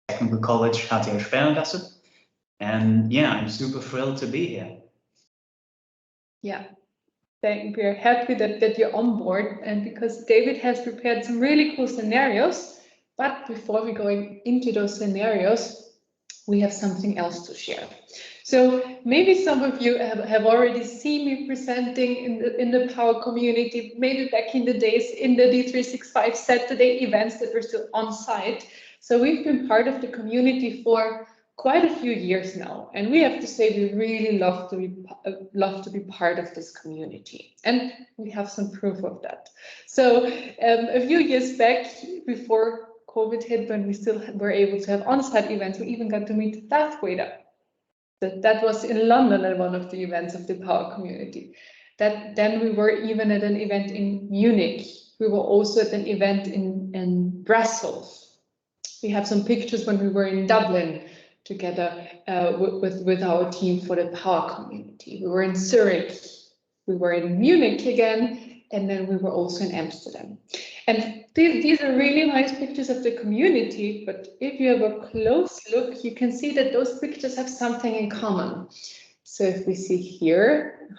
Technical College HTL Sperrengasse. And yeah, I'm super thrilled to be here. Yeah, we're happy that you're on board, and because David has prepared some really cool scenarios. But before we go into those scenarios, we have something else to share. So maybe some of you have already seen me presenting in the Power community, maybe back in the days in the D365 Saturday events that were still on site. So we've been part of the community for quite a few years now, and we have to say we really love to be part of this community, and we have some proof of that. So a few years back, before COVID hit, when we still were able to have on-site events, we even got to meet Darth Vader. That was in London at one of the events of the Power community. Then we were even at an event in Munich. We were also at an event in Brussels. We have some pictures when we were in Dublin together with our team for the Power community. We were in Zurich, we were in Munich again, and then we were also in Amsterdam. And these are really nice pictures of the community, but if you have a close look, you can see that those pictures have something in common. So if we see here,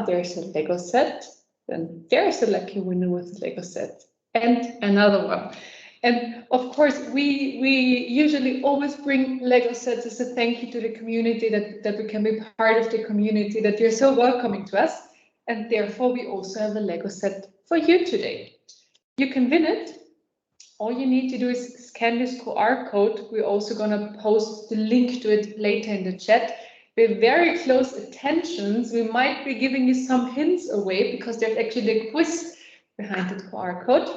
there's a Lego set, then there's a lucky winner with a Lego set, and another one. And of course, we usually always bring Lego sets as a thank you to the community, that we can be part of the community, that you're so welcoming to us. And therefore, we also have a Lego set for you today. You can win it. All you need to do is scan this QR code. We're also going to post the link to it later in the chat. With very close attentions, we might be giving you some hints away, because there's actually a quiz behind the QR code.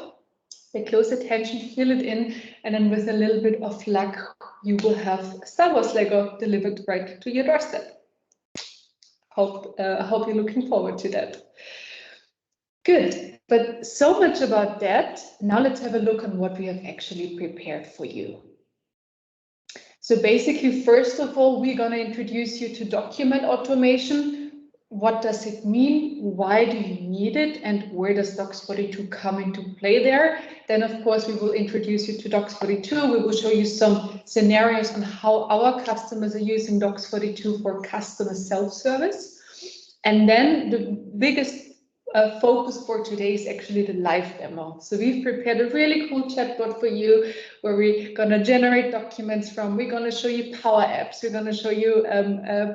Pay close attention, fill it in, and then with a little bit of luck, you will have Star Wars Lego delivered right to your doorstep. Hope you're looking forward to that. Good, but so much about that. Now let's have a look on what we have actually prepared for you. So basically, first of all, we're going to introduce you to document automation. What does it mean? Why do you need it? And where does dox42 come into play there? Then, of course, we will introduce you to dox42. We will show you some scenarios on how our customers are using dox42 for customer self-service. And then the biggest focus for today is actually the live demo. So we've prepared a really cool chatbot for you, where we're going to generate documents from. We're going to show you Power Apps. We're going to show you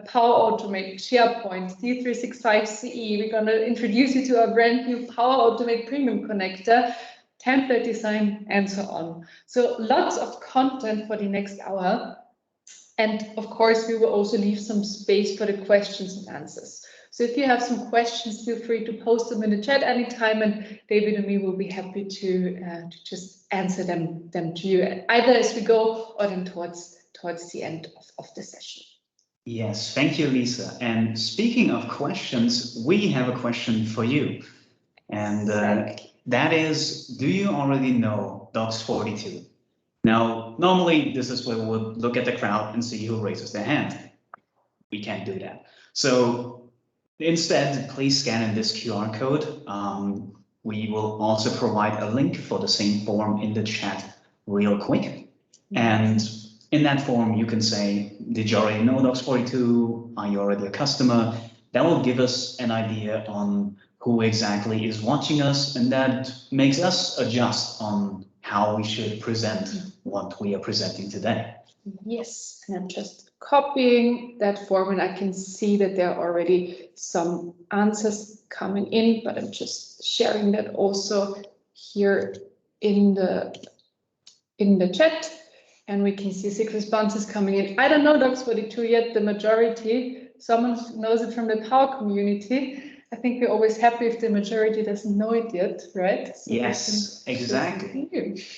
Power Automate, SharePoint, D365 CE. We're going to introduce you to our brand new Power Automate Premium Connector, template design, and so on. So lots of content for the next hour. And of course, we will also leave some space for the questions and answers. So if you have some questions, feel free to post them in the chat anytime, and David and me will be happy to just answer them to you, either as we go or then towards the end of the session. Yes, thank you, Lisa. And speaking of questions, we have a question for you. And that is, do you already know dox42? Now, normally this is where we would look at the crowd and see who raises their hand. We can't do that. So instead, please scan in this QR code. We will also provide a link for the same form in the chat real quick. And in that form, you can say, did you already know dox42? Are you already a customer? That will give us an idea on who exactly is watching us, and that makes us adjust on how we should present what we are presenting today. Yes, and I'm just copying that form, and I can see that there are already some answers coming in, but I'm just sharing that also here in the chat, and we can see 6 responses coming in. I don't know dox42 yet, the majority. Someone knows it from the Power community. I think we're always happy if the majority doesn't know it yet, right? So yes, exactly.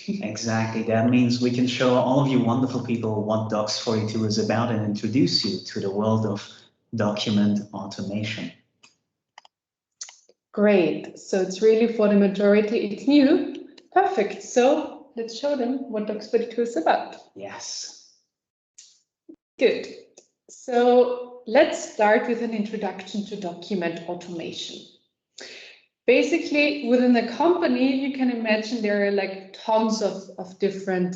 Exactly. That means we can show all of you wonderful people what dox42 is about and introduce you to the world of document automation. Great. So it's really for the majority. It's new. Perfect. So let's show them what dox42 is about. Yes. Good. So let's start with an introduction to document automation. Basically, within the company, you can imagine there are like tons of different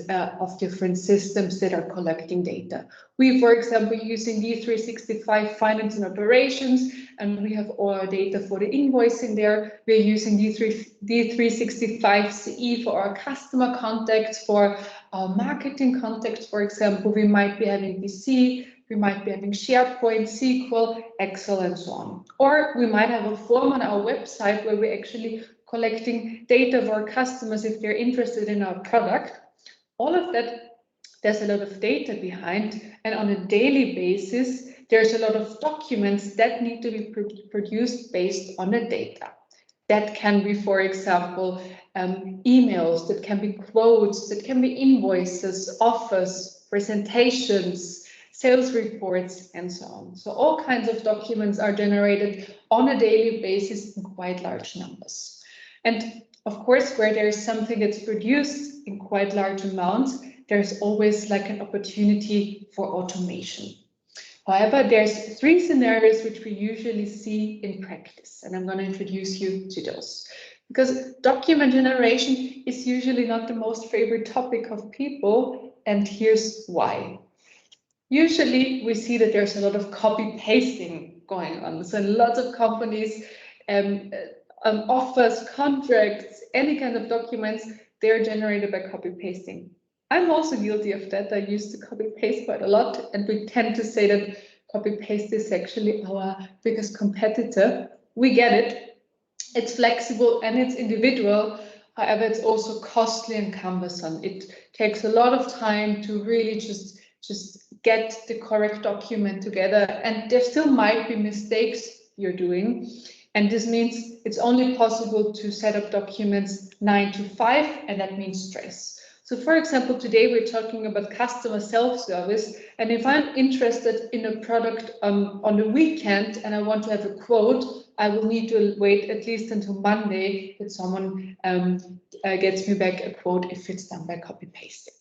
systems that are collecting data. We, for example, using D365 Finance and Operations, and we have all our data for the invoicing there. We're using D365 CE for our customer contacts, for our marketing contacts, for example. We might be having BC, we might be having SharePoint, SQL, Excel, and so on. Or we might have a form on our website where we're actually collecting data of our customers if they're interested in our product. All of that, there's a lot of data behind, and on a daily basis, there's a lot of documents that need to be produced based on the data. That can be, for example, emails, that can be quotes, that can be invoices, offers, presentations, sales reports, and so on. So all kinds of documents are generated on a daily basis in quite large numbers. And of course, where there is something that's produced in quite large amounts, there's always like an opportunity for automation. However, there's 3 scenarios which we usually see in practice, and I'm going to introduce you to those. Because document generation is usually not the most favorite topic of people, and here's why. Usually, we see that there's a lot of copy pasting going on. So lots of companies, offers, contracts, any kind of documents, they're generated by copy pasting. I'm also guilty of that. I used to copy paste quite a lot, and we tend to say that copy paste is actually our biggest competitor. We get it. It's flexible and it's individual. However, it's also costly and cumbersome. It takes a lot of time to really just get the correct document together, and there still might be mistakes you're doing. And this means it's only possible to set up documents 9 to 5, and that means stress. So for example, today we're talking about customer self-service, and if I'm interested in a product on the weekend and I want to have a quote, I will need to wait at least until Monday that someone gets me back a quote if it's done by copy-pasting.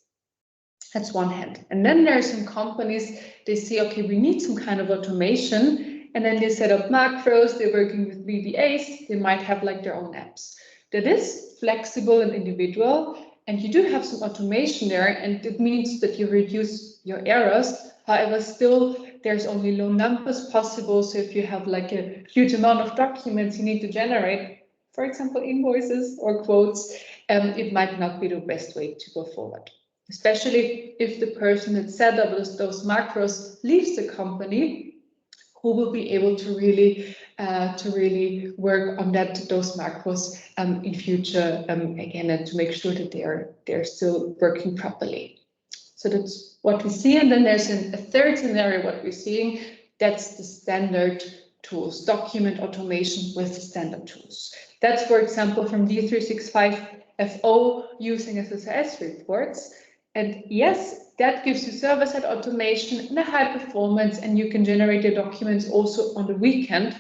That's one hand. And then there are some companies, they say, okay, we need some kind of automation, and then they set up macros, they're working with VBAs, they might have like their own apps. That is flexible and individual, and you do have some automation there, and it means that you reduce your errors. However, still there's only low numbers possible. So if you have like a huge amount of documents you need to generate, for example, invoices or quotes, it might not be the best way to go forward. Especially if the person that set up those macros leaves the company, who will be able to really work on those macros in future again, and to make sure that they're still working properly. So that's what we see. And then there's a third scenario, what we're seeing, that's the standard tools, document automation with standard tools. That's, for example, from D365 FO using SSRS reports. And yes, that gives you server-side automation and a high performance, and you can generate your documents also on the weekend.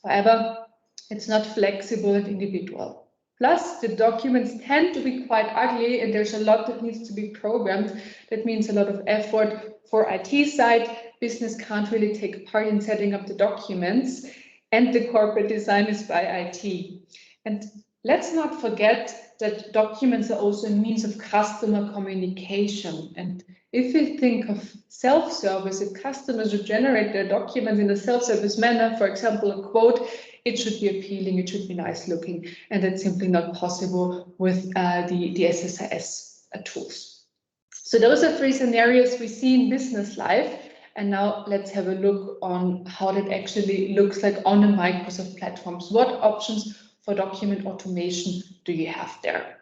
However, it's not flexible and individual. Plus, the documents tend to be quite ugly, and there's a lot that needs to be programmed. That means a lot of effort for IT side. Business can't really take part in setting up the documents, and the corporate design is by IT. And let's not forget that documents are also a means of customer communication. And if you think of self-service, if customers would generate their documents in a self-service manner, for example, a quote, it should be appealing, it should be nice looking, and that's simply not possible with the SSRS tools. So those are 3 scenarios we see in business life. And now let's have a look on how that actually looks like on the Microsoft platforms. What options for document automation do you have there?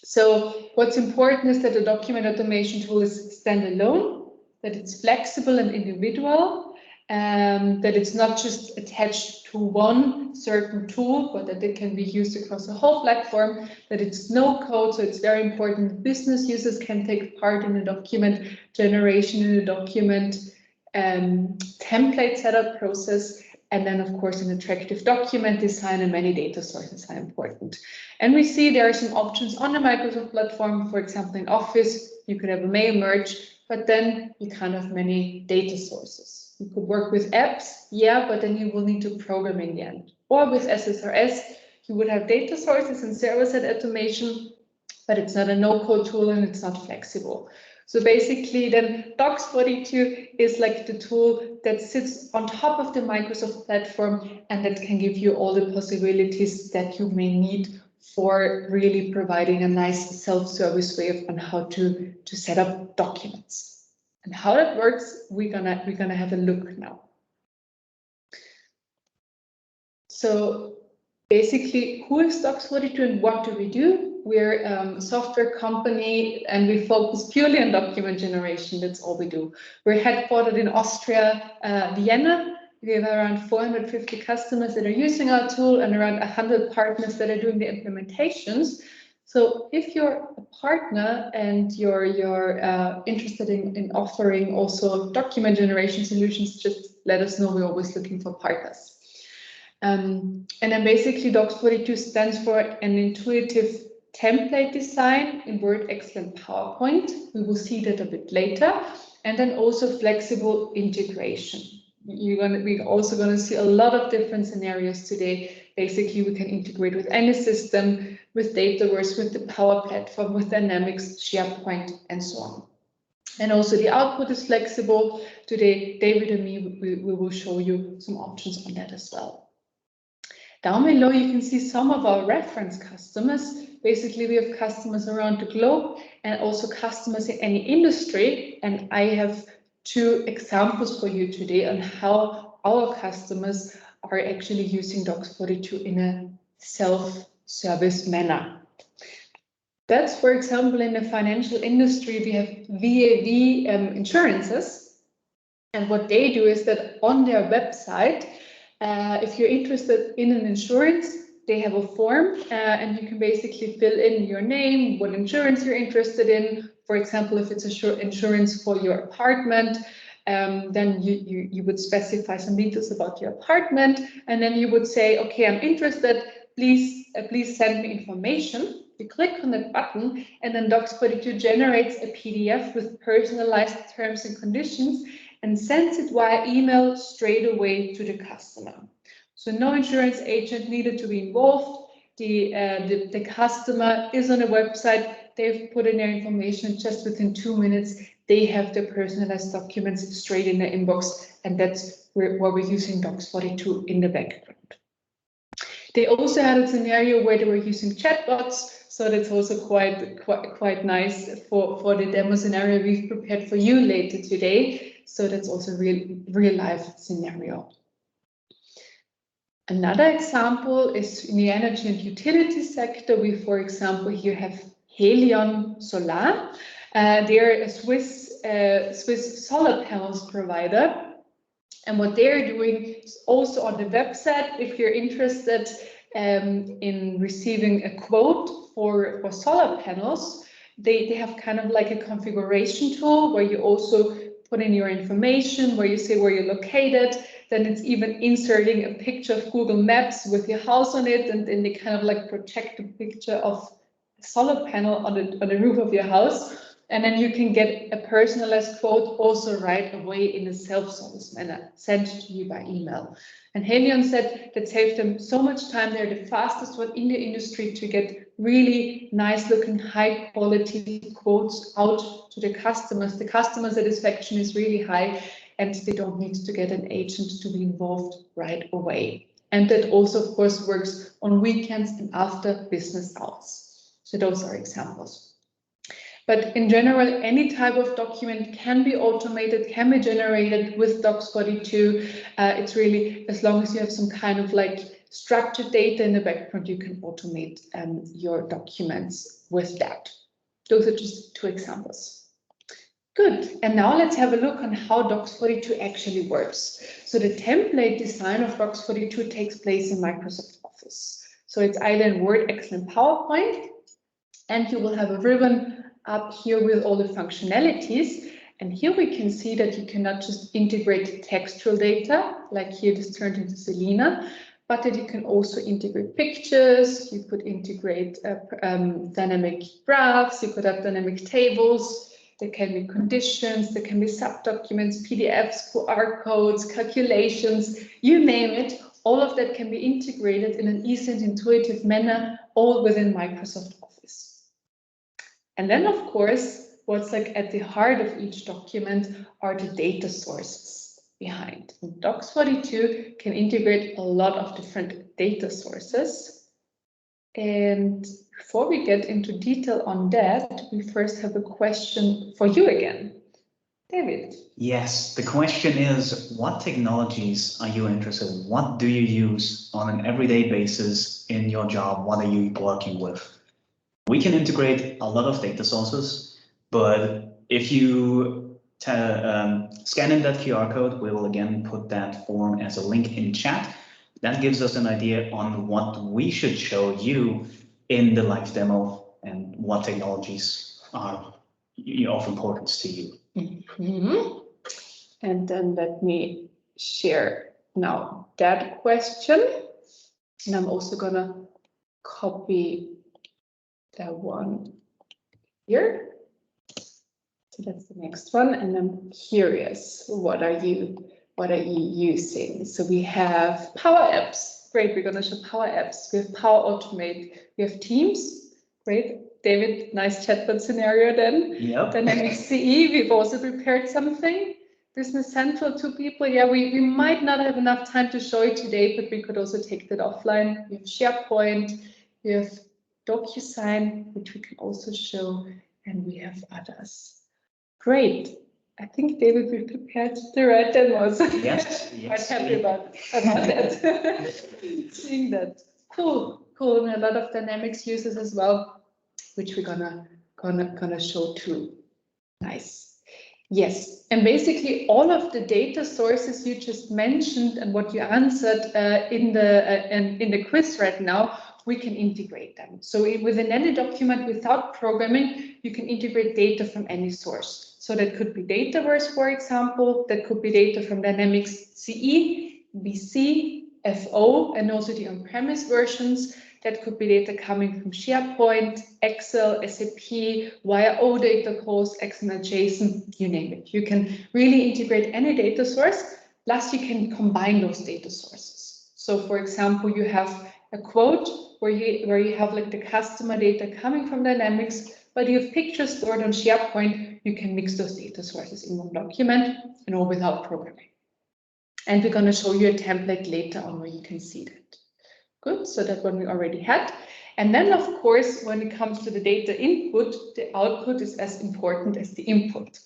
So what's important is that the document automation tool is standalone, that it's flexible and individual, that it's not just attached to one certain tool, but that it can be used across the whole platform, that it's no code. So it's very important that business users can take part in the document generation, in the document template setup process. And then, of course, an attractive document design and many data sources are important. And we see there are some options on the Microsoft platform. For example, in Office, you could have a mail merge, but then you can't have many data sources. You could work with apps, yeah, but then you will need to program in the end. Or with SSRS, you would have data sources and server-side automation, but it's not a no-code tool and it's not flexible. So basically then dox42 is like the tool that sits on top of the Microsoft platform and that can give you all the possibilities that you may need for really providing a nice self-service way on how to set up documents. And how that works, we're gonna have a look now. So basically, who is dox42 and what do we do? We're a software company and we focus purely on document generation. That's all we do. We're headquartered in Austria, Vienna. We have around 450 customers that are using our tool and around 100 partners that are doing the implementations. So if you're a partner and you're interested in offering also document generation solutions, just let us know. We're always looking for partners. And then basically dox42 stands for an intuitive template design in Word, Excel, and PowerPoint. We will see that a bit later. And then also flexible integration. We're also going to see a lot of different scenarios today. Basically, we can integrate with any system, with Dataverse, with the Power Platform, with Dynamics, SharePoint, and so on. And also the output is flexible. Today, David and me, we will show you some options on that as well. Down below, you can see some of our reference customers. Basically, we have customers around the globe and also customers in any industry. And I have 2 examples for you today on how our customers are actually using dox42 in a self-service manner. That's, for example, in the financial industry, we have VAV insurances. And what they do is that on their website, if you're interested in an insurance, they have a form and you can basically fill in your name, what insurance you're interested in. For example, if it's insurance for your apartment, then you would specify some details about your apartment, and then you would say, okay, I'm interested, please send me information. You click on that button and then dox42 generates a PDF with personalized terms and conditions and sends it via email straight away to the customer. So no insurance agent needed to be involved. The customer is on a website, they've put in their information, just within 2 minutes, they have their personalized documents straight in their inbox, and that's where we're using dox42 in the background. They also had a scenario where they were using chatbots, so that's also quite nice for the demo scenario we've prepared for you later today. So that's also a real life scenario. Another example is in the energy and utility sector. We, for example, here have Helion Solar. They're a Swiss solar panels provider. And what they're doing is also on the website, if you're interested in receiving a quote for solar panels, they have kind of like a configuration tool where you also put in your information, where you say where you're located. Then it's even inserting a picture of Google Maps with your house on it, and then they kind of like project a picture of a solar panel on the roof of your house. And then you can get a personalized quote also right away in a self-service manner, sent to you by email. And Helion said that saved them so much time. They're the fastest one in the industry to get really nice looking, high quality quotes out to the customers. The customer satisfaction is really high and they don't need to get an agent to be involved right away. And that also, of course, works on weekends and after business hours. So those are examples. But in general, any type of document can be automated, can be generated with dox42. It's really, as long as you have some kind of like structured data in the background, you can automate your documents with that. Those are just 2 examples. Good, and now let's have a look on how dox42 actually works. So the template design of dox42 takes place in Microsoft Office. So it's either in Word, Excel, and PowerPoint, and you will have a ribbon up here with all the functionalities. And here we can see that you cannot just integrate textual data, like here this turned into Selena, but that you can also integrate pictures, you could integrate dynamic graphs, you could have dynamic tables, there can be conditions, there can be subdocuments, PDFs, QR codes, calculations, you name it. all of that can be integrated in an easy and intuitive manner, all within Microsoft Office. And then, of course, what's like at the heart of each document are the data sources behind. And dox42 can integrate a lot of different data sources. And before we get into detail on that, we first have a question for you again. David. Yes, the question is, what technologies are you interested in? What do you use on an everyday basis in your job? What are you working with? We can integrate a lot of data sources, but if you scan in that QR code, we will again put that form as a link in chat. That gives us an idea on what we should show you in the live demo and what technologies are of importance to you. Mm-hmm. And then let me share now that question. And I'm also gonna copy that one here. So that's the next one. And I'm curious, what are you using? So we have Power Apps. Great, we're gonna show Power Apps. We have Power Automate. We have Teams. Great. David, nice chatbot scenario then. Yep. Dynamics CE, we've also prepared something. Business Central, 2 people. Yeah, we might not have enough time to show it today, but we could also take that offline. We have SharePoint, we have DocuSign, which we can also show, and we have others. Great. I think, David, we prepared the right demos. Yes. Quite happy about that. Seeing that. Cool. And a lot of Dynamics users as well, which we're gonna show too. Nice. Yes, and basically all of the data sources you just mentioned and what you answered in the quiz right now, we can integrate them. So within any document without programming, you can integrate data from any source. So that could be Dataverse, for example. That could be data from Dynamics CE, BC, FO, and also the on-premise versions. That could be data coming from SharePoint, Excel, SAP, via OData calls, XML, JSON, you name it. You can really integrate any data source, plus you can combine those data sources. So for example, you have a quote where you have like the customer data coming from Dynamics, but you have pictures stored on SharePoint. You can mix those data sources in one document and all without programming. And we're going to show you a template later on where you can see that. Good, so that one we already had. And then, of course, when it comes to the data input, the output is as important as the input.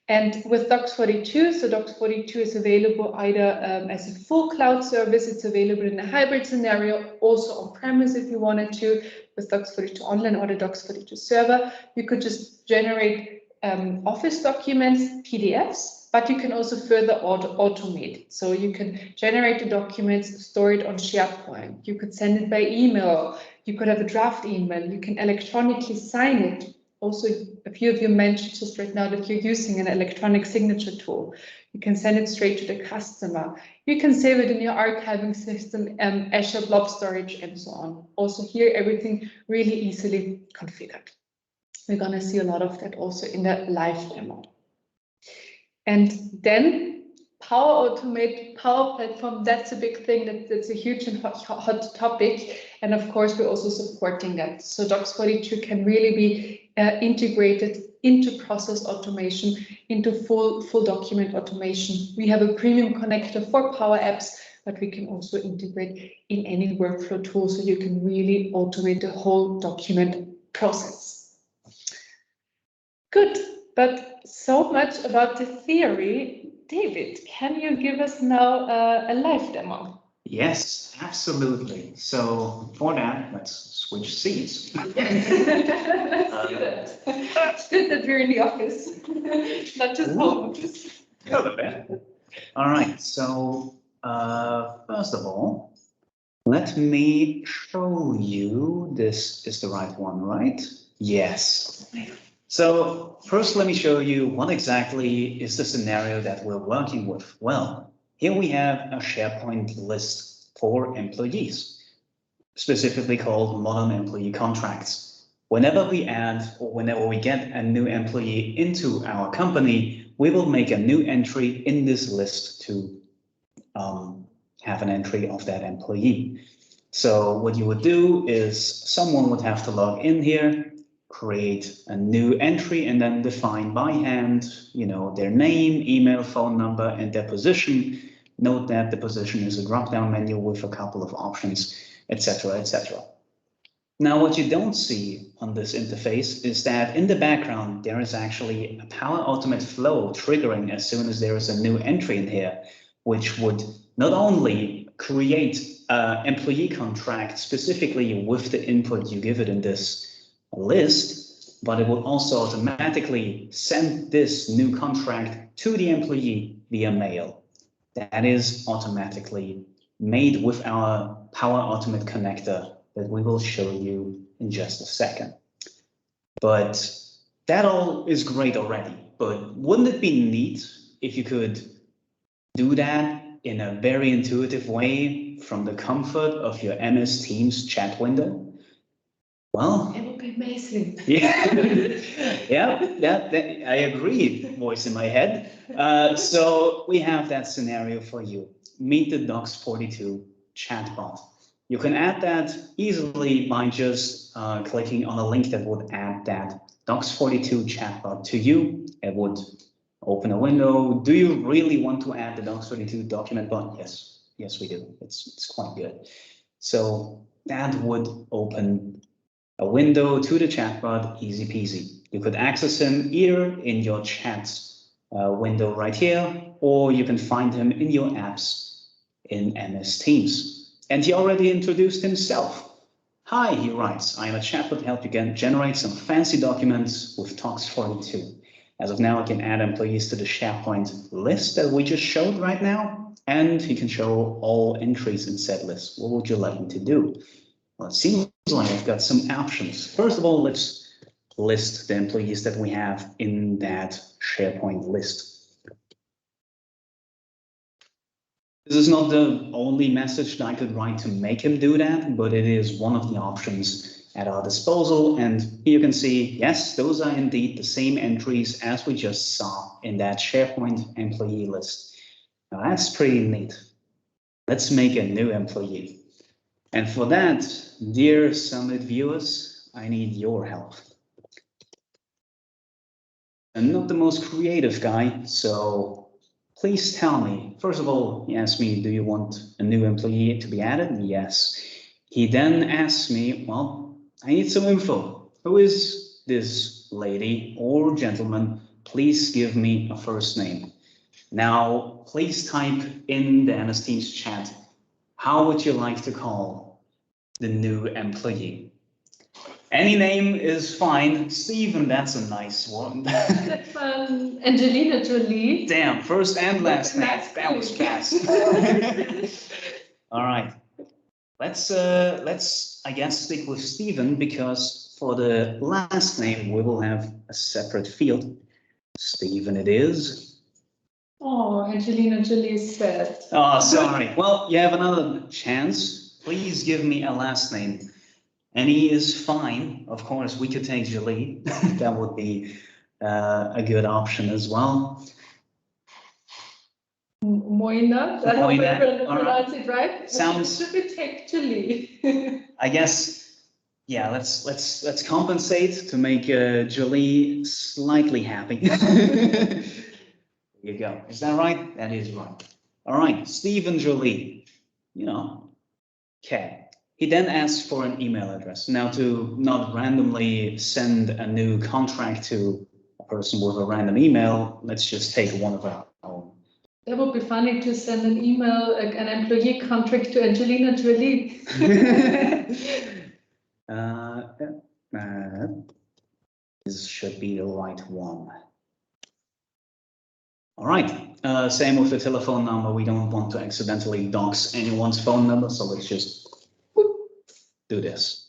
And with dox42, so dox42 is available either as a full cloud service, it's available in a hybrid scenario, also on-premise if you wanted to, with dox42 online or the dox42 server. You could just generate Office documents, PDFs, but you can also further automate. So you can generate the documents, store it on SharePoint. You could send it by email. You could have a draft email. You can electronically sign it. Also, a few of you mentioned just right now that you're using an electronic signature tool. You can send it straight to the customer. You can save it in your archiving system, Azure Blob Storage, and so on. Also here, everything really easily configured. We're going to see a lot of that also in the live demo. And then Power Automate, Power Platform, that's a big thing, that's a huge and hot topic. And of course, we're also supporting that. So dox42 can really be integrated into process automation, into full document automation. We have a premium connector for Power Apps, but we can also integrate in any workflow tool so you can really automate the whole document process. Good, but so much about the theory. David, can you give us now a live demo? Yes, absolutely. So for that, let's switch seats. Let's do that. It's good that we're in the office, not just home. All right, so first of all, let me show you, this is the right one, right? Yes. So first, let me show you what exactly is the scenario that we're working with. Well, here we have a SharePoint list for employees, specifically called Modern Employee Contracts. Whenever we add or whenever we get a new employee into our company, we will make a new entry in this list to have an entry of that employee. So what you would do is someone would have to log in here, create a new entry, and then define by hand, their name, email, phone number, and their position. Note that the position is a drop-down menu with a couple of options, etc., etc. Now, what you don't see on this interface is that in the background, there is actually a Power Automate flow triggering as soon as there is a new entry in here, which would not only create an employee contract specifically with the input you give it in this list, but it will also automatically send this new contract to the employee via mail. That is automatically made with our Power Automate connector that we will show you in just a second. But that all is great already, but wouldn't it be neat if you could do that in a very intuitive way from the comfort of your MS Teams chat window? Well, it would be amazing. Yeah, I agree, voice in my head. So we have that scenario for you. Meet the dox42 chatbot. You can add that easily by just clicking on a link that would add that dox42 chatbot to you. It would open a window. Do you really want to add the dox42 document bot? Yes, we do. It's quite good. So that would open a window to the chatbot, easy peasy. You could access him either in your chats window right here, or you can find him in your apps in MS Teams. And he already introduced himself. Hi, he writes, I am a chatbot to help you generate some fancy documents with dox42. As of now, I can add employees to the SharePoint list that we just showed right now, and he can show all entries in said list. What would you like me to do? Well, it seems like I've got some options. First of all, let's list the employees that we have in that SharePoint list. This is not the only message that I could write to make him do that, but it is one of the options at our disposal. And here you can see, yes, those are indeed the same entries as we just saw in that SharePoint employee list. Now that's pretty neat. Let's make a new employee. And for that, dear Summit viewers, I need your help. I'm not the most creative guy, so please tell me. First of all, he asked me, do you want a new employee to be added? Yes. He then asked me, well, I need some info. Who is this lady or gentleman? Please give me a first name. Now, please type in the MS Teams chat, how would you like to call the new employee? Any name is fine. Stephen, that's a nice one. Angelina Jolie. Damn, first and last name. That was fast. All right. Let's I guess stick with Stephen, because for the last name we will have a separate field. Stephen it is. Oh, Angelina Jolie is sad. Oh, sorry. Well, you have another chance. Please give me a last name. Any is fine. Of course, we could take Jolie. That would be a good option as well. Moina. I hope I pronounce it right. Sounds. Should we take Jolie? I guess. Yeah. Let's compensate to make Jolie slightly happy. There you go. Is that right? That is right. All right. Stephen Jolie. Okay. He then asks for an email address. Now, to not randomly send a new contract to a person with a random email, let's just take one of our own. That would be funny to send an email, like an employee contract to Angelina Jolie. This should be the right one. All right. Same with the telephone number. We don't want to accidentally dox anyone's phone number, so let's just do this.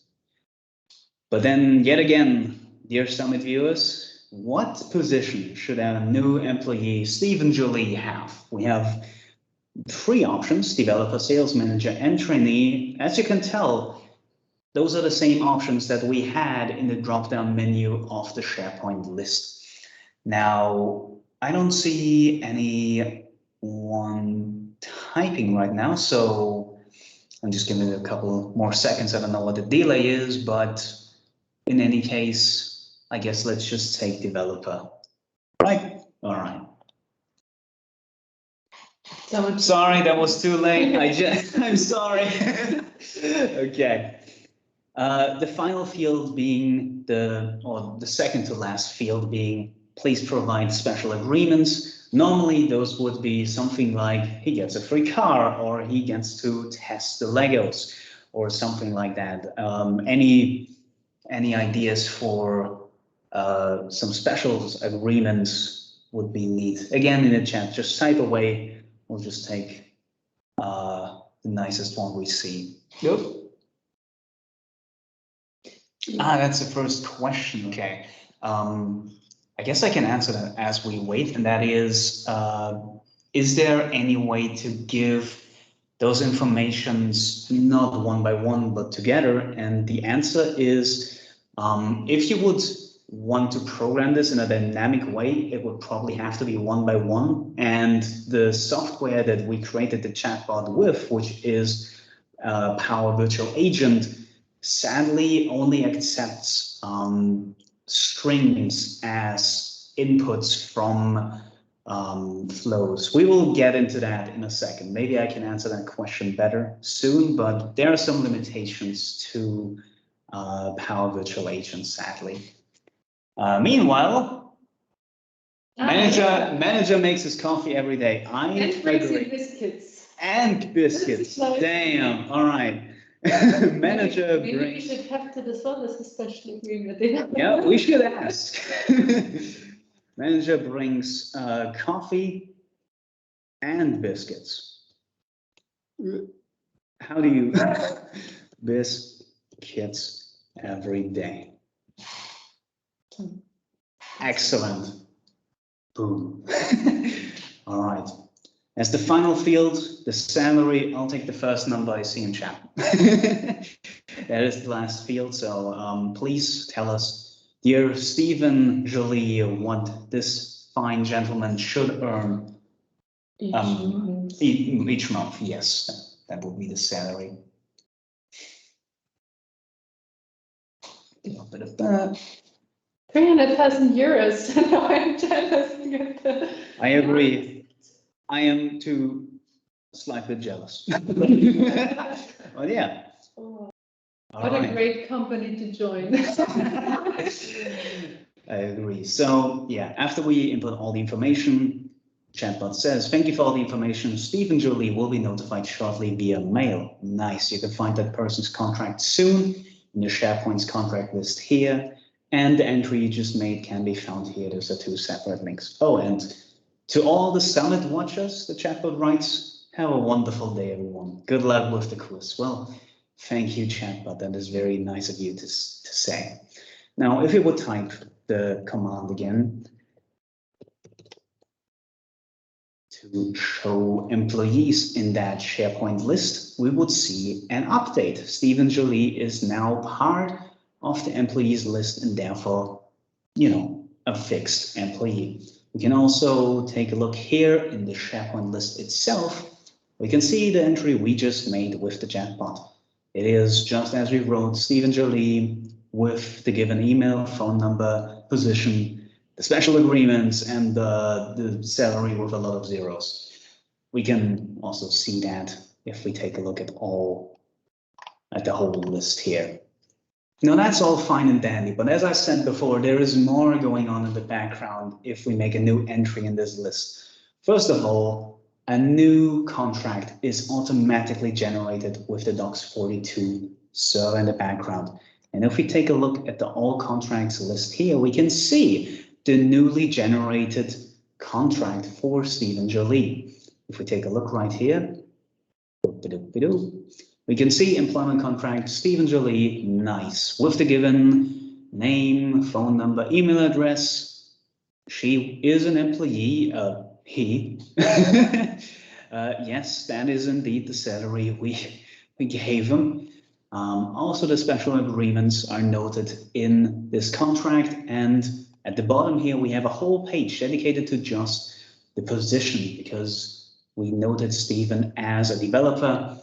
But then yet again, dear Summit viewers, what position should our new employee, Stephen Jolie, have? We have three options: developer, sales manager, and trainee. As you can tell, those are the same options that we had in the drop-down menu of the SharePoint list. Now, I don't see anyone typing right now, so I'm just giving it a couple more seconds. I don't know what the delay is, but in any case, I guess let's just take developer. Right? All right. Sorry, that was too late. I'm sorry. Okay. The final field being the second to last field being, please provide special agreements. Normally those would be something like he gets a free car or he gets to test the Legos or something like that. Any ideas for some special agreements would be neat. Again, in the chat, just type away. We'll just take the nicest one we see. Yep. That's the first question. Okay. I guess I can answer that as we wait, and that is there any way to give those informations not one by one, but together? And the answer is, if you would want to program this in a dynamic way, it would probably have to be one by one. And the software that we created the chatbot with, which is Power Virtual Agent, sadly only accepts strings as inputs from flows. We will get into that in a second. Maybe I can answer that question better soon, but there are some limitations to Power Virtual Agent, sadly. Meanwhile, manager makes his coffee every day. And crazy biscuits. And biscuits. Damn. All right. Manager maybe brings. We should have to this one as a special agreement. Yeah, we should ask. Manager brings coffee and biscuits. How do you biscuits every day? Excellent. Boom. All right. As the final field, the salary, I'll take the first number I see in chat. That is the last field, so please tell us, dear Stephen Jolie, what this fine gentleman should earn each month. Yes, that would be the salary. A little bit of that. 300,000 euros. No, I'm jealous. I agree. I am too slightly jealous. Well, yeah. Oh, what a great company to join. I agree. So yeah, after we input all the information, Chatbot says, thank you for all the information. Stephen Jolie will be notified shortly via mail. Nice. You can find that person's contract soon in the SharePoint's contract list here. And the entry you just made can be found here. Those are two separate links. Oh, and to all the Summit watchers, the Chatbot writes, have a wonderful day, everyone. Good luck with the quiz. Well, thank you, Chatbot. That is very nice of you to say. Now, if you would type the command again to show employees in that SharePoint list, we would see an update. Stephen Jolie is now part of the employees list and therefore, you know, a fixed employee. We can also take a look here in the SharePoint list itself. We can see the entry we just made with the chatbot. It is just as we wrote, Stephen Jolie with the given email, phone number, position, the special agreements, and the salary with a lot of zeros. We can also see that if we take a look at the whole list here. Now that's all fine and dandy, but as I said before, there is more going on in the background if we make a new entry in this list. First of all, a new contract is automatically generated with the dox42 server in the background. And if we take a look at the all contracts list here, we can see the newly generated contract for Stephen Jolie. If we take a look right here, we can see employment contract, Stephen Jolie, nice, with the given name, phone number, email address. She is an employee, he. Yes, that is indeed the salary we gave him. Also, the special agreements are noted in this contract, and at the bottom here we have a whole page dedicated to just the position, because we noted Stephen as a developer.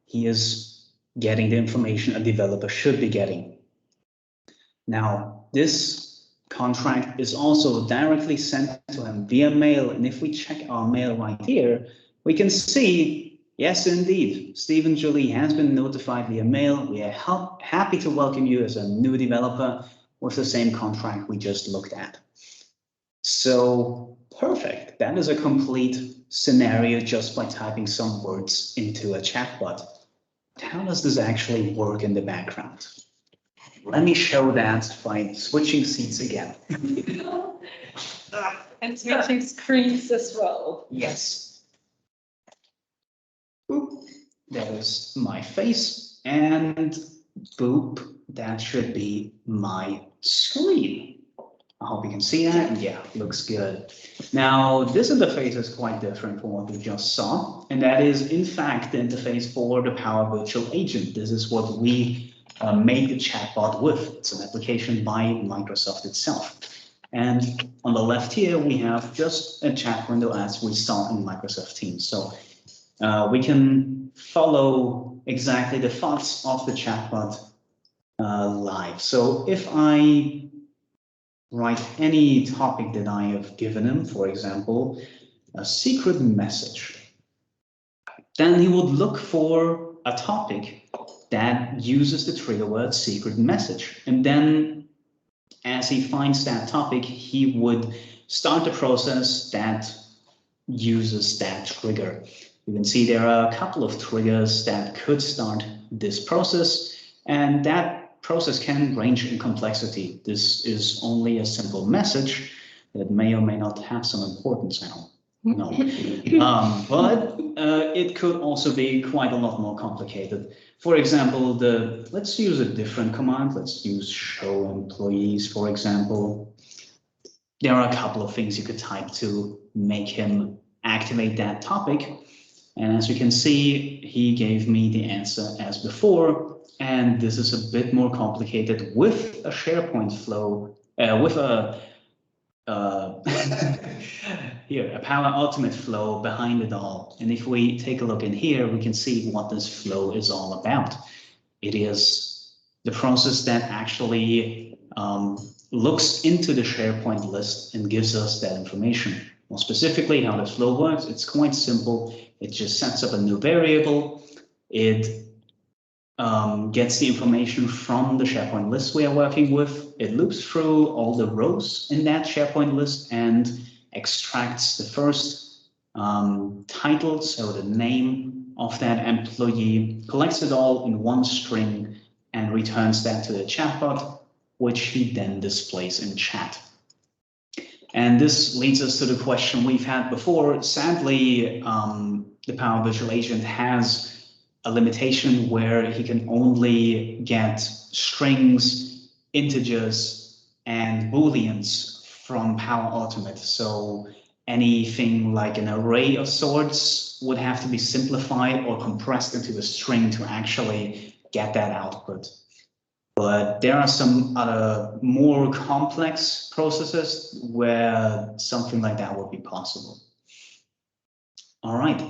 He is getting the information a developer should be getting. Now, this contract is also directly sent to him via mail. And if we check our mail right here, we can see, yes, indeed, Stephen Jolie has been notified via mail. We are happy to welcome you as a new developer with the same contract we just looked at. So perfect. That is a complete scenario just by typing some words into a chatbot. How does this actually work in the background? Let me show that by switching seats again. And switching screens as well. Yes. Boop. That is my face, and boop, that should be my screen. I hope you can see that. Yeah, looks good. Now, this interface is quite different from what we just saw, and that is, in fact, the interface for the Power Virtual Agent. This is what we made the chatbot with. It's an application by Microsoft itself. And on the left here, we have just a chat window as we saw in Microsoft Teams. So we can follow exactly the thoughts of the chatbot live. So if I write any topic that I have given him, for example, a secret message, then he would look for a topic that uses the trigger word secret message. And then as he finds that topic, he would start the process that uses that trigger. You can see there are a couple of triggers that could start this process, and that process can range in complexity. This is only a simple message that may or may not have some importance now. No, but it could also be quite a lot more complicated. For example, let's use a different command. Let's use show employees, for example. There are a couple of things you could type to make him activate that topic. And as you can see, he gave me the answer as before. And this is a bit more complicated with a SharePoint flow, with a here, a Power Automate flow behind it all. And if we take a look in here, we can see what this flow is all about. It is the process that actually looks into the SharePoint list and gives us that information. More specifically, how this flow works, it's quite simple. It just sets up a new variable. It gets the information from the SharePoint list we are working with. It loops through all the rows in that SharePoint list and extracts the first title, so the name of that employee, collects it all in one string and returns that to the chatbot, which he then displays in chat. And this leads us to the question we've had before. Sadly, the Power Virtual Agent has a limitation where he can only get strings, integers, and booleans from Power Automate. So anything like an array of sorts would have to be simplified or compressed into a string to actually get that output. But there are some other more complex processes where something like that would be possible. All right,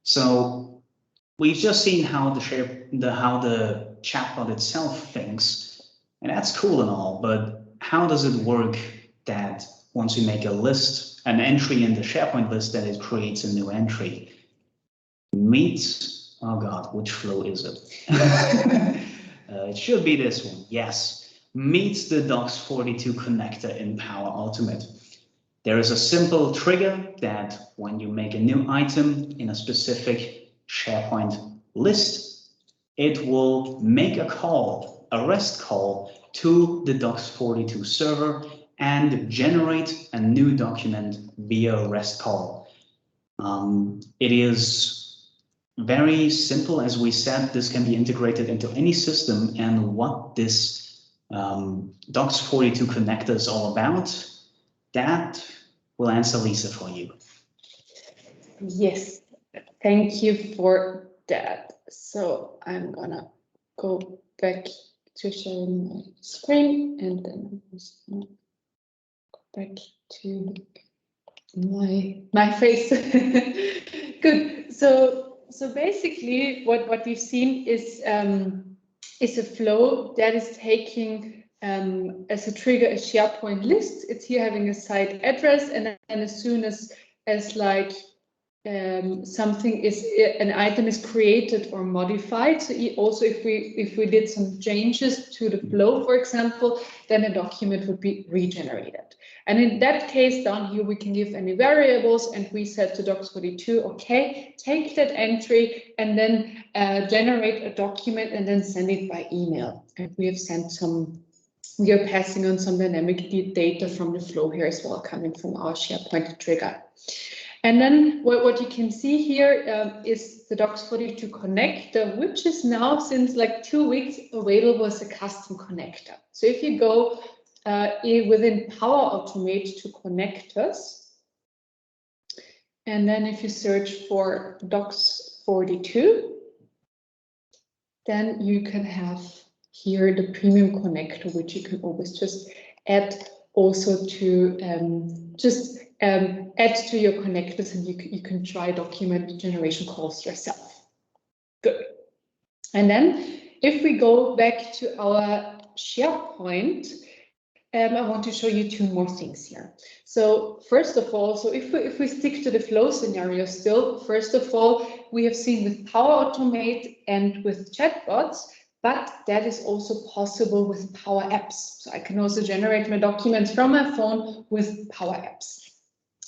so we've just seen how the chatbot itself thinks, and that's cool and all, but how does it work that once we make a list, an entry in the SharePoint list, that it creates a new entry? Meets, oh God, which flow is it? It should be this one, yes. Meets the dox42 connector in Power Automate. There is a simple trigger that when you make a new item in a specific SharePoint list, it will make a call, a REST call to the dox42 server and generate a new document via REST call. It is very simple. As we said, this can be integrated into any system, and what this dox42 connector is all about, that will answer Lisa for you. Yes, thank you for that. So I'm gonna go back to sharing my screen, and then I'm just gonna go back to my face. Good. So basically, what we've seen is a flow that is taking as a trigger a SharePoint list. It's here having a site address, and then as soon as like something is an item is created or modified. So also if we did some changes to the flow, for example, then a document would be regenerated. And in that case, down here we can give any variables, and we said to dox42, okay, take that entry and then generate a document and then send it by email. And we have sent some. We are passing on some dynamic data from the flow here as well, coming from our SharePoint trigger. And then what you can see here is the dox42 connector, which is now since like 2 weeks available as a custom connector. So if you go within Power Automate to connectors, and then if you search for dox42, then you can have here the premium connector, which you can always just add also to add to your connectors, and you can try document generation calls yourself. Good. And then if we go back to our SharePoint, I want to show you 2 more things here. So first of all, so if we stick to the flow scenario still, first of all, we have seen with Power Automate and with Chatbots, but that is also possible with Power Apps. So I can also generate my documents from my phone with Power Apps.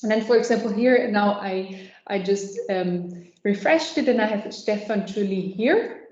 And then, for example, here now I just refreshed it, and I have Stefan Julie here.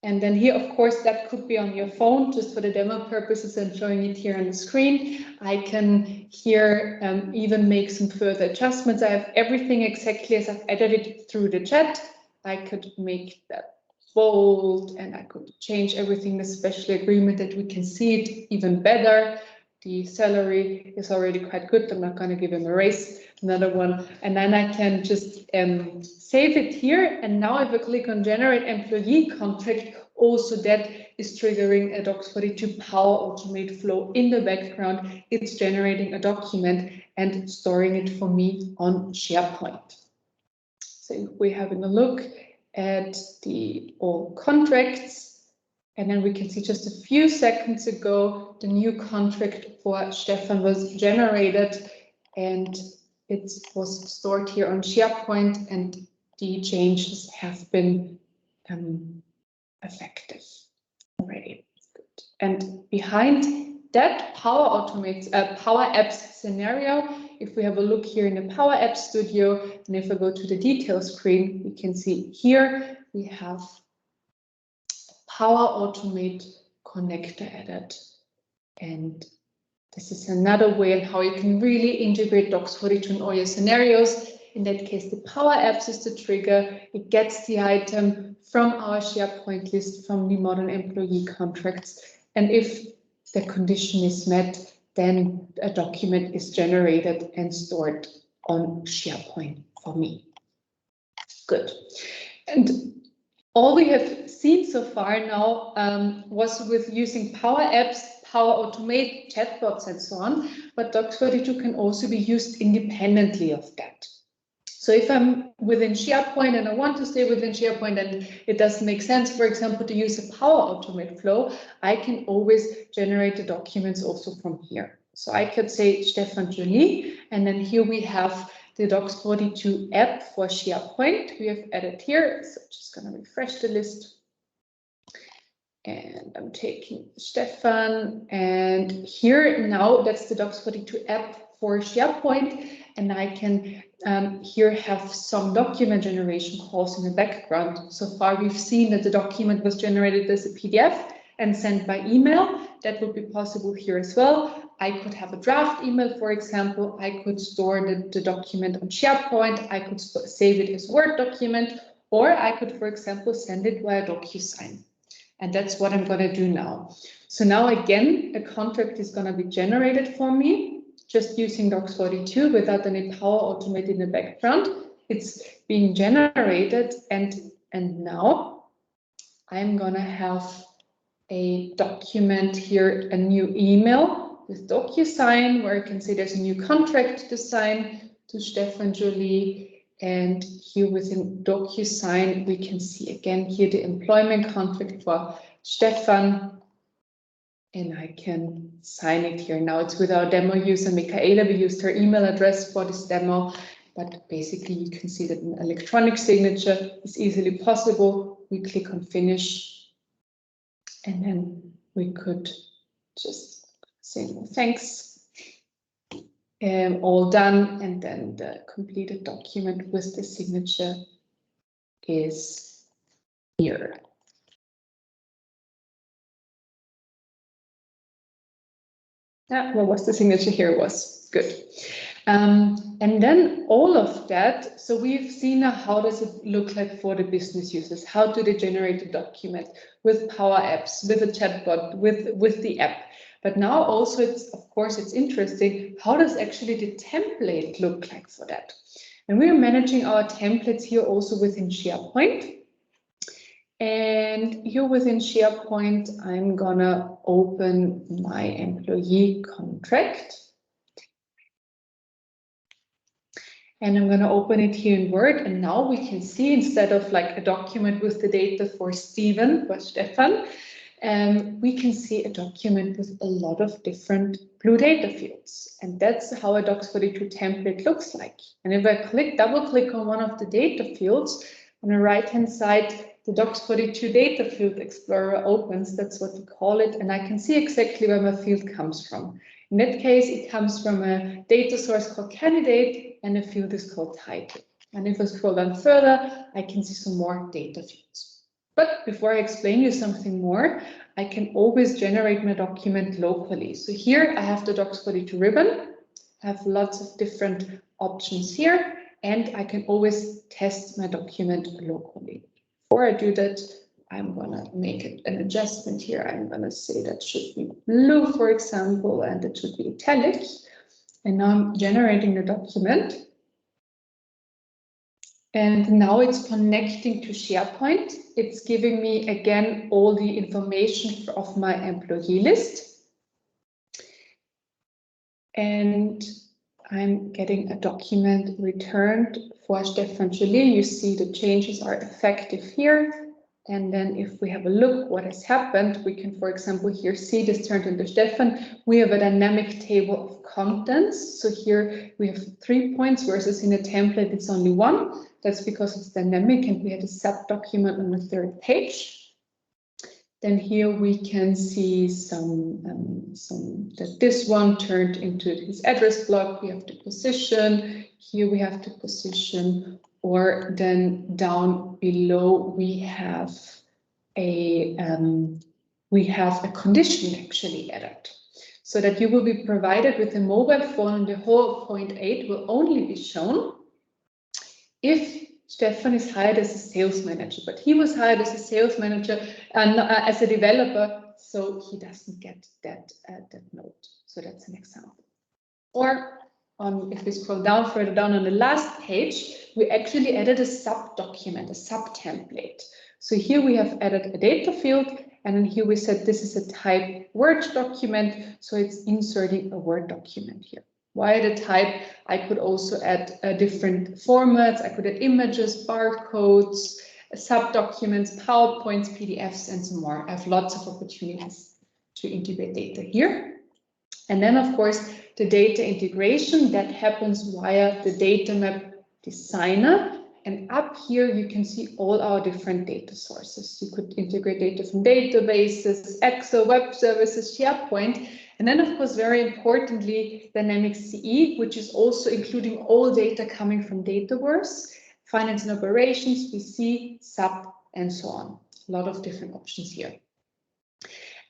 And then here, of course, that could be on your phone, just for the demo purposes and showing it here on the screen. I can here even make some further adjustments. I have everything exactly as I've added it through the chat. I could make that bold, and I could change everything, the special agreement, that we can see it even better. The salary is already quite good. I'm not going to give him a raise, another one. And then I can just save it here. And now if I click on generate employee contract, also that is triggering a dox42 Power Automate flow in the background. It's generating a document and storing it for me on SharePoint. So if we're having a look at the all contracts, and then we can see just a few seconds ago, the new contract for Stefan was generated, and it was stored here on SharePoint, and the changes have been effective already. Good. And behind that Power Apps scenario, if we have a look here in the Power Apps Studio, and if I go to the details screen, we can see here we have Power Automate connector added. And this is another way on how you can really integrate dox42 in all your scenarios. In that case, the Power Apps is the trigger. It gets the item from our SharePoint list from the modern employee contracts. And if the condition is met, then a document is generated and stored on SharePoint for me. Good. And all we have seen so far now was with using Power Apps, Power Automate, Chatbots, and so on, but dox42 can also be used independently of that. So if I'm within SharePoint and I want to stay within SharePoint and it doesn't make sense, for example, to use a Power Automate flow, I can always generate the documents also from here. So I could say Stefan Julie, and then here we have the dox42 app for SharePoint we have added here. So just going to refresh the list. And I'm taking Stefan, and here now that's the dox42 app for SharePoint, and I can here have some document generation calls in the background. So far we've seen that the document was generated as a PDF and sent by email. That would be possible here as well. I could have a draft email, for example. I could store the document on SharePoint. I could save it as a Word document, or I could, for example, send it via DocuSign. And that's what I'm going to do now. So now again, a contract is going to be generated for me, just using dox42 without any Power Automate in the background. It's being generated, and now I'm going to have a document here, a new email with DocuSign, where I can say there's a new contract to sign to Stefan Julie, And here within DocuSign, we can see again here the employment contract for Stefan. And I can sign it here. Now it's with our demo user, Michaela. We used her email address for this demo, but basically you can see that an electronic signature is easily possible. We click on finish, and then we could just say thanks. All done, and then the completed document with the signature is here. What was the signature here? Was good. And then all of that, so we've seen now how does it look like for the business users? How do they generate a document with Power Apps, with a chatbot, with the app? But now also, of course, it's interesting, how does actually the template look like for that? And we're managing our templates here also within SharePoint. And here within SharePoint, I'm gonna open my employee contract. And I'm gonna open it here in Word. And now we can see, instead of like a document with the data for Stefan, we can see a document with a lot of different blue data fields. And that's how a dox42 template looks like. And if I double click on one of the data fields, on the right-hand side, the dox42 data field explorer opens, that's what we call it. And I can see exactly where my field comes from. In that case, it comes from a data source called candidate, and the field is called title. And if I scroll down further, I can see some more data fields. But before I explain you something more, I can always generate my document locally. So here I have the dox42 ribbon. I have lots of different options here, and I can always test my document locally. Before I do that, I'm gonna make an adjustment here. I'm gonna say that should be blue, for example, and it should be italic. And now I'm generating the document. And now it's connecting to SharePoint. It's giving me, again, all the information of my employee list. And I'm getting a document returned for Stefan Jolie. You see the changes are effective here. And then if we have a look what has happened, we can, for example, here see this turned into Stefan. We have a dynamic table of contents. So here we have 3 points versus in a template, it's only 1. That's because it's dynamic and we had a sub-document on the 3rd page. Then here we can see that this one turned into his address block. We have the position. Here we have the position. Or then down below we have a condition actually added, so that you will be provided with a mobile phone, and the whole point 8 will only be shown if Stefan is hired as a sales manager. But he was hired as a sales manager and as a developer, so he doesn't get that note. So that's an example. Or if we scroll down further down on the last page, we actually added a sub-document, a sub-template. So here we have added a data field, and then here we said this is a type Word document, so it's inserting a Word document here. Why the type? I could also add different formats. I could add images, barcodes, sub-documents, PowerPoints, PDFs, and some more. I have lots of opportunities to integrate data here. And then, of course, the data integration that happens via the data map designer. And up here, you can see all our different data sources. You could integrate data from databases, Excel, web services, SharePoint. And then, of course, very importantly, Dynamics CE, which is also including all data coming from Dataverse, finance and operations, VC, SAP, and so on. A lot of different options here.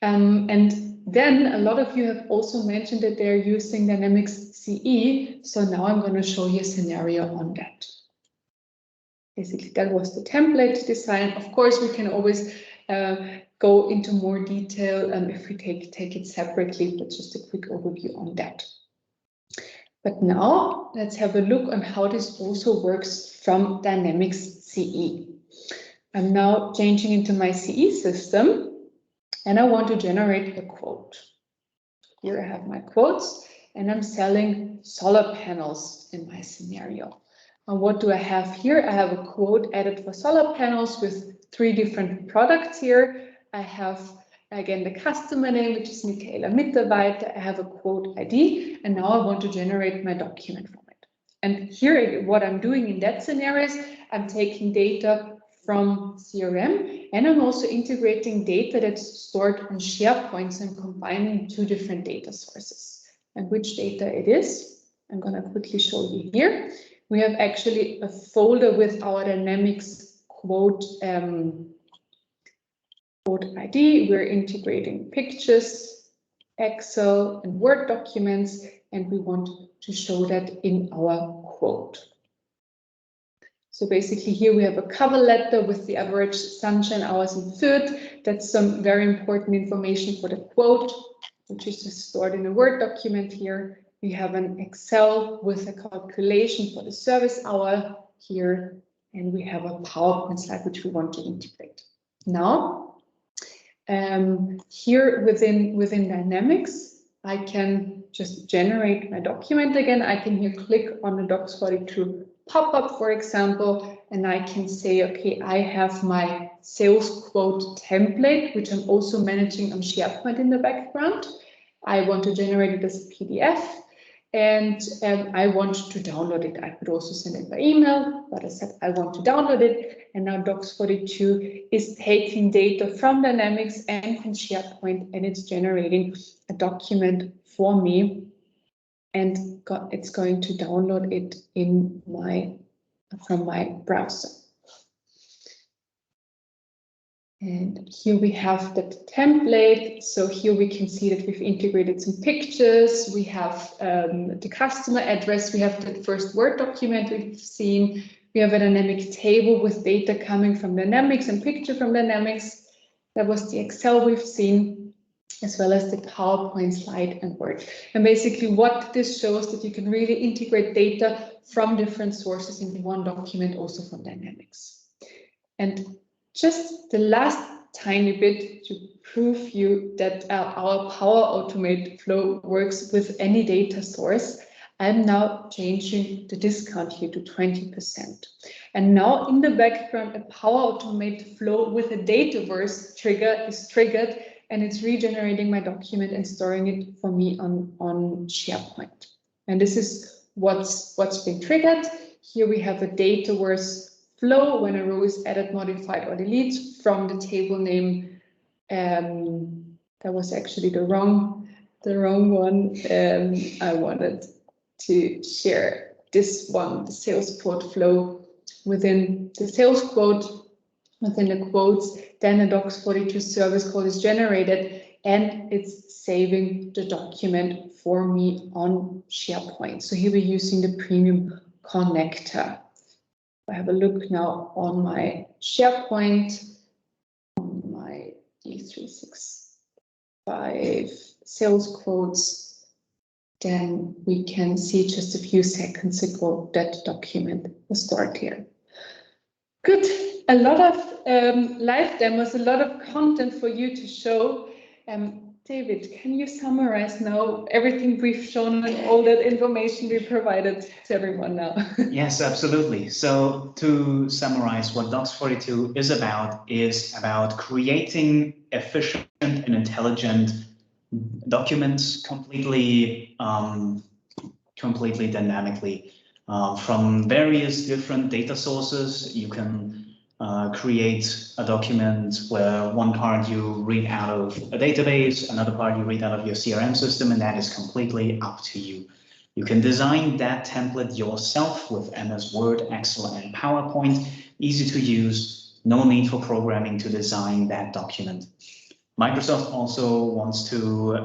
And then a lot of you have also mentioned that they're using Dynamics CE. So now I'm going to show you a scenario on that. Basically, that was the template design. Of course, we can always go into more detail if we take it separately, but just a quick overview on that. But now let's have a look on how this also works from Dynamics CE. I'm now changing into my CE system. And I want to generate a quote. Here I have my quotes, and I'm selling solar panels in my scenario. And what do I have here? I have a quote added for solar panels with 3 different products here. I have, again, the customer name, which is Michaela Mitarbeiter. I have a quote ID, and now I want to generate my document from it. And here, what I'm doing in that scenario is I'm taking data from CRM, and I'm also integrating data that's stored on SharePoints and combining 2 different data sources. And which data it is, I'm going to quickly show you here. We have actually a folder with our Dynamics quote ID. We're integrating pictures, Excel, and Word documents, and we want to show that in our quote. So basically here we have a cover letter with the average sunshine hours in Fürth. That's some very important information for the quote, which is just stored in a Word document here. We have an Excel with a calculation for the service hour here, and we have a PowerPoint slide which we want to integrate. Now, here within Dynamics, I can just generate my document again. I can here click on the dox42 pop-up, for example, and I can say, okay, I have my sales quote template, which I'm also managing on SharePoint in the background. I want to generate it as a PDF, and I want to download it. I could also send it by email, but I said I want to download it, and now dox42 is taking data from Dynamics and from SharePoint, and it's generating a document for me, and it's going to download it from my browser. And here we have the template. So here we can see that we've integrated some pictures. We have the customer address. We have the first Word document we've seen. We have a dynamic table with data coming from Dynamics and picture from Dynamics. That was the Excel we've seen, as well as the PowerPoint slide and Word. And basically what this shows that you can really integrate data from different sources into one document, also from Dynamics. And just the last tiny bit to prove you that our Power Automate flow works with any data source, I'm now changing the discount here to 20%. And now in the background, a Power Automate flow with a Dataverse trigger is triggered, and it's regenerating my document and storing it for me on SharePoint. And this is what's been triggered. Here we have a Dataverse flow when a row is added, modified, or deleted from the table name. That was actually the wrong one. I wanted to share this one, the sales quote flow within the sales quote, within the quotes. Then a dox42 service code is generated, and it's saving the document for me on SharePoint. So here we're using the premium connector. I have a look now on my SharePoint, on my D365 sales quotes, then we can see just a few seconds ago that document was stored here. Good, a lot of live demos, a lot of content for you to show. David, can you summarize now everything we've shown and all that information we provided to everyone now? Yes, absolutely. So to summarize, what dox42 is about creating efficient and intelligent documents completely dynamically from various different data sources. You can create a document where one part you read out of a database, another part you read out of your CRM system, and that is completely up to you. You can design that template yourself with MS Word, Excel, and PowerPoint. Easy to use, no need for programming to design that document. Microsoft also wants to,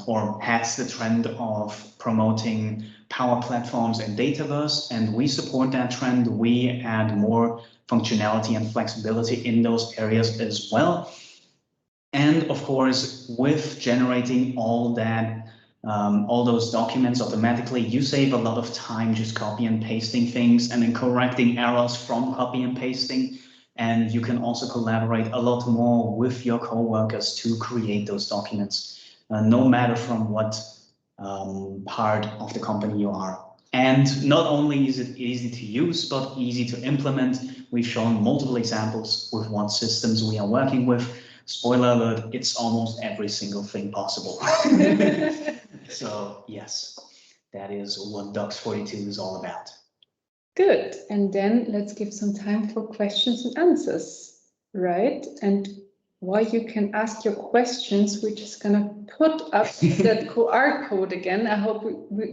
or has the trend of promoting Power Platforms and Dataverse, and we support that trend. We add more functionality and flexibility in those areas as well. And of course, with generating all those documents automatically, you save a lot of time just copy and pasting things and then correcting errors from copy and pasting. And you can also collaborate a lot more with your coworkers to create those documents, no matter from what part of the company you are. And not only is it easy to use, but easy to implement. We've shown multiple examples with what systems we are working with. Spoiler alert, it's almost every single thing possible. So yes, that is what dox42 is all about. Good. And then let's give some time for questions and answers, right? And while you can ask your questions, we're just going to put up that QR code again. I hope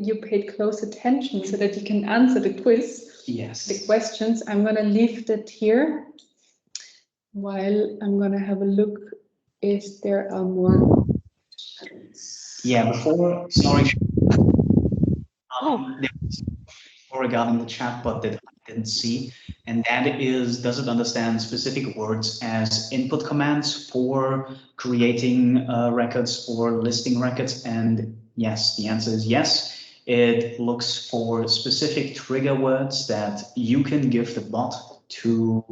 you paid close attention so that you can answer the quiz. Yes. The questions. I'm going to leave that here while I'm going to have a look if there are more questions. Yeah, before, sorry. Regarding the chatbot that I didn't see, and that is, does it understand specific words as input commands for creating records or listing records? And yes, the answer is yes. It looks for specific trigger words that you can give the bot to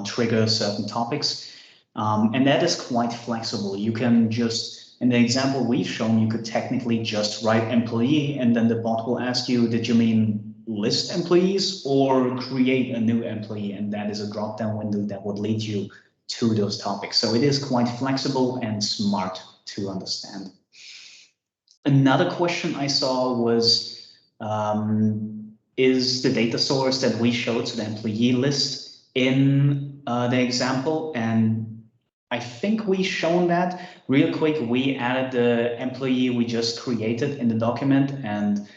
trigger certain topics. And that is quite flexible. You can just, in the example we've shown, you could technically just write employee, and then the bot will ask you, did you mean list employees or create a new employee? And that is a drop-down window that would lead you to those topics. So it is quite flexible and smart to understand. Another question I saw was, is the data source that we showed, so the employee list, in the example? And I think we shown that real quick. We added the employee we just created in the document, and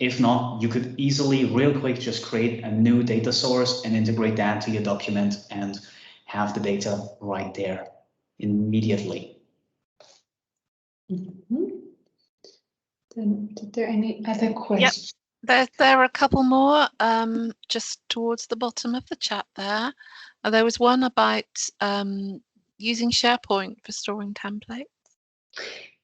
if not, you could easily, real quick, just create a new data source and integrate that to your document and have the data right there immediately. Mm-hmm. Then, did there any other questions? Yep. There are a couple more just towards the bottom of the chat there. There was one about using SharePoint for storing templates.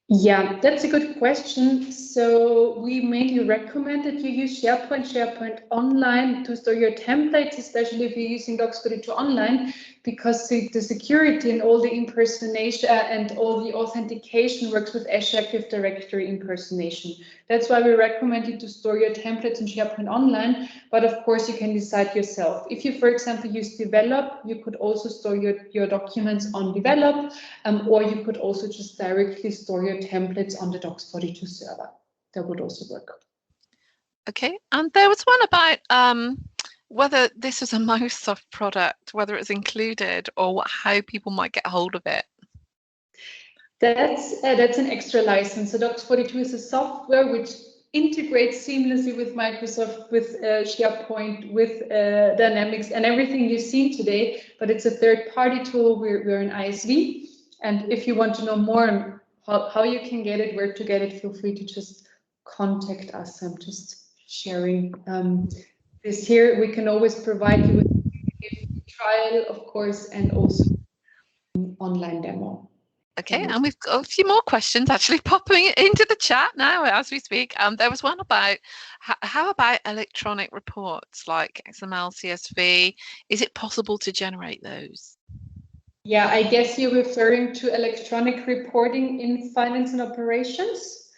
Yeah, that's a good question. So we mainly recommend that you use SharePoint Online to store your templates, especially if you're using dox42 Online, because the security and all the impersonation and all the authentication works with Azure Active Directory impersonation. That's why we recommend you to store your templates in SharePoint Online, but of course you can decide yourself. If you, for example, use Develop, you could also store your documents on Develop, or you could also just directly store your templates on the dox42 server. That would also work. Okay, and there was one about whether this is a Microsoft product, whether it's included, or how people might get hold of it. That's an extra license. So dox42 is a software which integrates seamlessly with Microsoft, with SharePoint, with Dynamics, and everything you've seen today. But it's a third-party tool. We're an ISV, and if you want to know more on how you can get it, where to get it, feel free to just contact us. I'm just sharing this here. We can always provide you with a trial, of course, and also an online demo. Okay, and we've got a few more questions actually popping into the chat now as we speak. There was one about how about electronic reports like XML, CSV? Is it possible to generate those? Yeah, I guess you're referring to electronic reporting in finance and operations.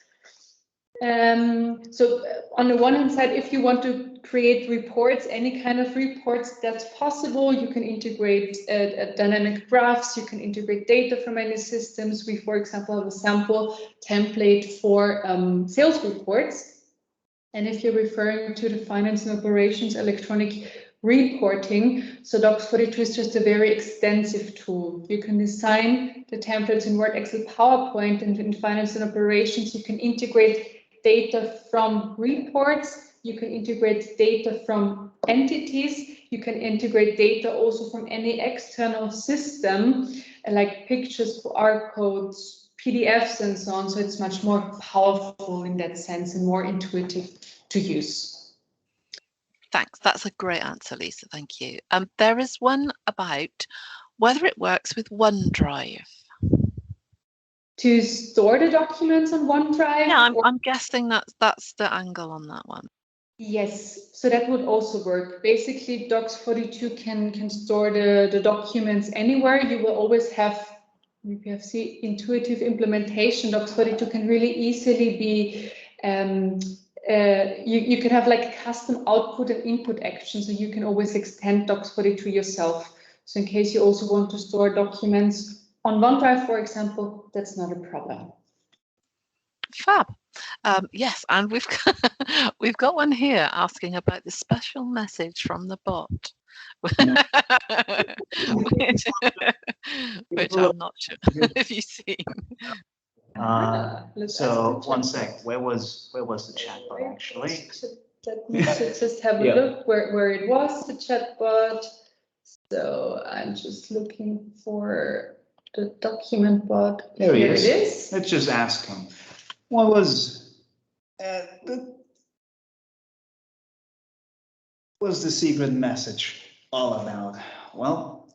So on the one hand side, if you want to create reports, any kind of reports, that's possible. You can integrate dynamic graphs, you can integrate data from any systems. We, for example, have a sample template for sales reports. And if you're referring to the finance and operations electronic reporting, so dox42 is just a very extensive tool. You can design the templates in Word, Excel, PowerPoint, and in finance and operations, you can integrate data from reports, you can integrate data from entities, you can integrate data also from any external system, like pictures, QR codes, PDFs, and so on. So it's much more powerful in that sense and more intuitive to use. Thanks, that's a great answer, Lisa, thank you. There is one about whether it works with OneDrive. To store the documents on OneDrive? Yeah, I'm guessing that's the angle on that one. Yes, so that would also work. Basically, dox42 can store the documents anywhere. You will always have, if you have intuitive implementation, dox42 can really easily be you can have like custom output and input actions, so you can always extend dox42 yourself. So in case you also want to store documents on OneDrive, for example, that's not a problem. Fab. Yes, and we've got one here asking about the special message from the bot, which I'm not sure if you've seen. So one sec, where was the chatbot actually? Let me just have a look where it was, the chatbot. So I'm just looking for the document bot. There Here it is. Let's just ask him. What was the secret message all about? Well,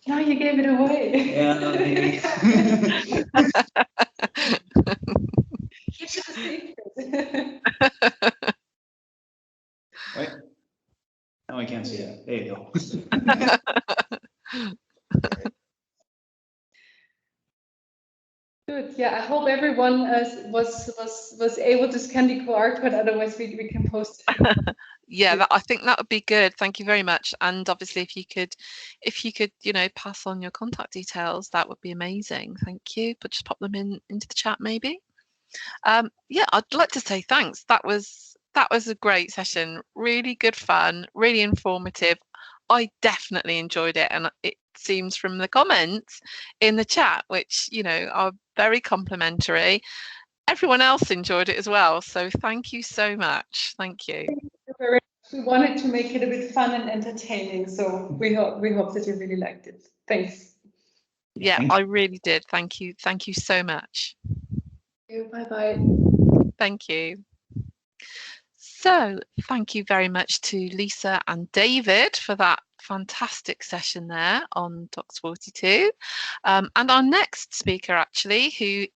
now you gave it away. Yeah. Keep it a secret. Wait. Now I can't see it. There you go. Good. Yeah, I hope everyone was able to scan the QR code. Otherwise, we can post it. Yeah, I think that would be good. Thank you very much. And obviously, if you could, pass on your contact details, that would be amazing. Thank you. But just pop them into the chat, maybe. Yeah, I'd like to say thanks. That was a great session. Really good fun. Really informative. I definitely enjoyed it, and it seems from the comments in the chat, which are very complimentary. Everyone else enjoyed it as well. So thank you so much. Thank you. Thank you very much. We wanted to make it a bit fun and entertaining, so we hope that you really liked it. Thanks. Yeah, I really did. Thank you. Thank you so much. Bye bye. Thank you. So thank you very much to Lisa and David for that fantastic session there on dox42. And our next speaker, actually, who